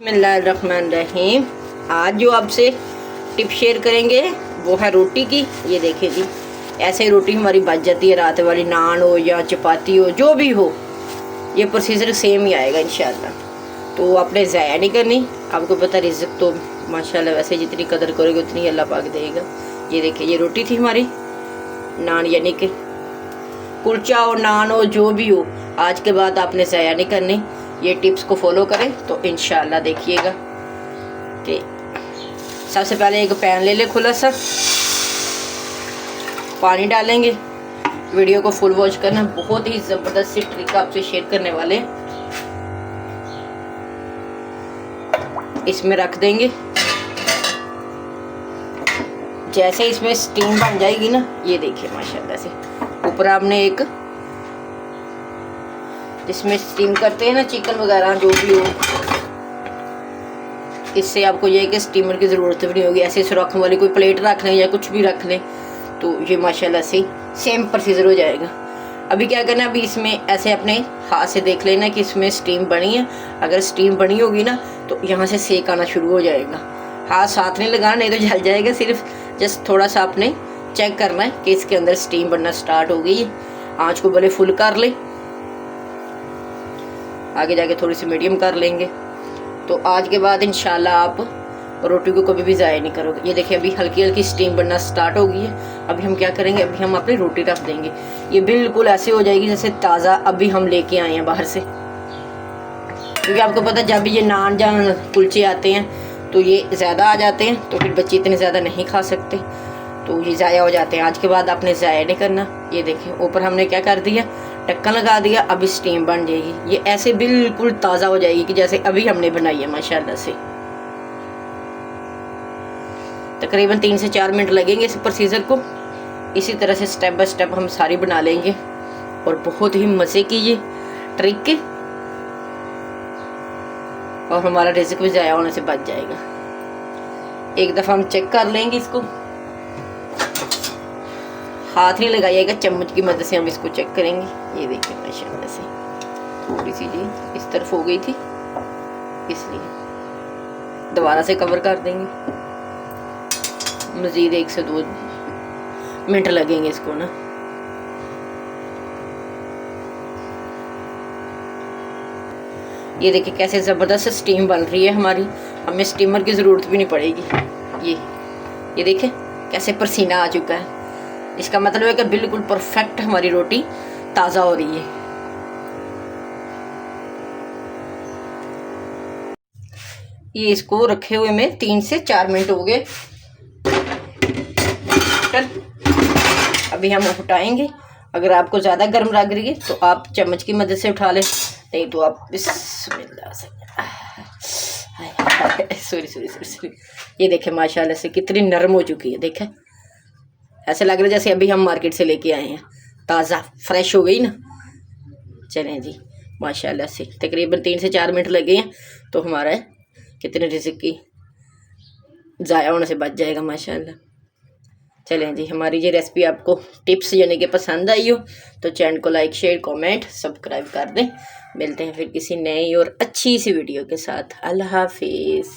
बिस्मिल्लाहिर्रहमानिर्रहीम। आज जो आपसे टिप शेयर करेंगे वो है रोटी की। ये देखिए जी, ऐसे रोटी हमारी बच जाती है, रात वाली नान हो या चपाती हो, जो भी हो, ये प्रोसीजर सेम ही आएगा इंशाल्लाह। तो आपने ज़ाया नहीं करनी। आपको पता रिज़्क़ तो माशाल्लाह वैसे जितनी कदर करोगे उतनी अल्लाह पाक देगा। ये देखिए, ये रोटी थी हमारी नान, यानी कि कुलचा हो, नान हो, जो भी हो, आज के बाद आपने ज़ाया नहीं करनी। ये टिप्स को फॉलो करें तो इंशाल्लाह देखिएगा कि सबसे पहले एक पैन ले ले, खुला सा पानी डालेंगे। वीडियो को फुल वॉच करना, बहुत ही ज़बरदस्त सी ट्रिक आपसे शेयर करने वाले। इसमें रख देंगे। जैसे इसमें स्टीम बन जाएगी ना, ये देखिए माशाल्लाह से ऊपर आपने एक, जिसमें स्टीम करते हैं ना चिकन वगैरह जो भी हो, इससे आपको ये है कि स्टीमर की ज़रूरत भी नहीं होगी। ऐसे सुराख वाली कोई प्लेट रख लें या कुछ भी रख लें तो ये माशाल्लाह से सेम प्रोसीजर हो जाएगा। अभी क्या करना है, अभी इसमें ऐसे अपने हाथ से देख लेना कि इसमें स्टीम बनी है। अगर स्टीम बनी होगी ना तो यहाँ से सेक आना शुरू हो जाएगा। हाथ साथ नहीं लगाना, नहीं तो जल जाएगा। सिर्फ जस्ट थोड़ा सा आपने चेक करना है कि इसके अंदर स्टीम बनना स्टार्ट हो गई है। आँच को भले फुल कर ले, आगे जाके थोड़ी सी मीडियम कर लेंगे। तो आज के बाद इंशाल्लाह आप रोटी को कभी भी ज़ाया नहीं करोगे। ये देखिए, अभी हल्की हल्की स्टीम बनना स्टार्ट हो गई है। अभी हम क्या करेंगे, अभी हम अपनी रोटी रख देंगे। ये बिल्कुल ऐसे हो जाएगी जैसे ताज़ा अभी हम लेके आए हैं बाहर से। क्योंकि आपको पता है जब ये नान या कुलचे आते हैं तो ये ज़्यादा आ जाते हैं, तो फिर बच्चे इतने ज़्यादा नहीं खा सकते, तो ये ज़ाया हो जाते हैं। आज के बाद आपने ज़ाया नहीं करना। ये देखिए, ऊपर हमने क्या कर दिया, ढक्कन लगा दिया। अभी स्टीम बन जाएगी। ये ऐसे बिल्कुल ताज़ा हो जाएगी कि जैसे अभी हमने बनाई है माशाल्लाह से। तकरीबन 3 से 4 मिनट लगेंगे इस प्रोसीजर को। इसी तरह से स्टेप बाय स्टेप हम सारी बना लेंगे और बहुत ही मज़े की ये ट्रिक है, और हमारा रिज़्क़ भी ज़ाया होने से बच जाएगा। एक दफ़ा हम चेक कर लेंगे इसको। हाथ नहीं लगाइएगा, चम्मच की मदद से हम इसको चेक करेंगे। ये देखिए माशाल्लाह से थोड़ी सी जी इस तरफ हो गई थी, इसलिए दोबारा से कवर कर देंगे। मज़ीद 1 से 2 मिनट लगेंगे इसको ना। ये देखिए कैसे ज़बरदस्त स्टीम बन रही है हमारी। हमें स्टीमर की ज़रूरत भी नहीं पड़ेगी। ये देखिए कैसे पसीना आ चुका है। इसका मतलब है कि बिल्कुल परफेक्ट हमारी रोटी ताज़ा हो रही है। ये इसको रखे हुए में 3 से 4 मिनट हो गए। अभी हम उठाएंगे। अगर आपको ज़्यादा गर्म लग रही है तो आप चम्मच की मदद से उठा लें, नहीं तो आप बिस्मिल्लाह से सॉरी। ये देखें माशाल्लाह से कितनी नरम हो चुकी है। देखें ऐसे लग रहा है जैसे अभी हम मार्केट से लेके आए हैं, ताज़ा फ्रेश हो गई ना। चलें जी, माशाल्लाह से तकरीबन 3 से 4 मिनट लगे हैं तो हमारा कितने रिज़्क़ की ज़ाया होने से बच जाएगा माशाल्लाह। चलें जी, हमारी ये रेसिपी आपको टिप्स यानी कि पसंद आई हो तो चैनल को लाइक, शेयर, कमेंट, सब्सक्राइब कर दें। मिलते हैं फिर किसी नई और अच्छी सी वीडियो के साथ। अल्लाह हाफिज़।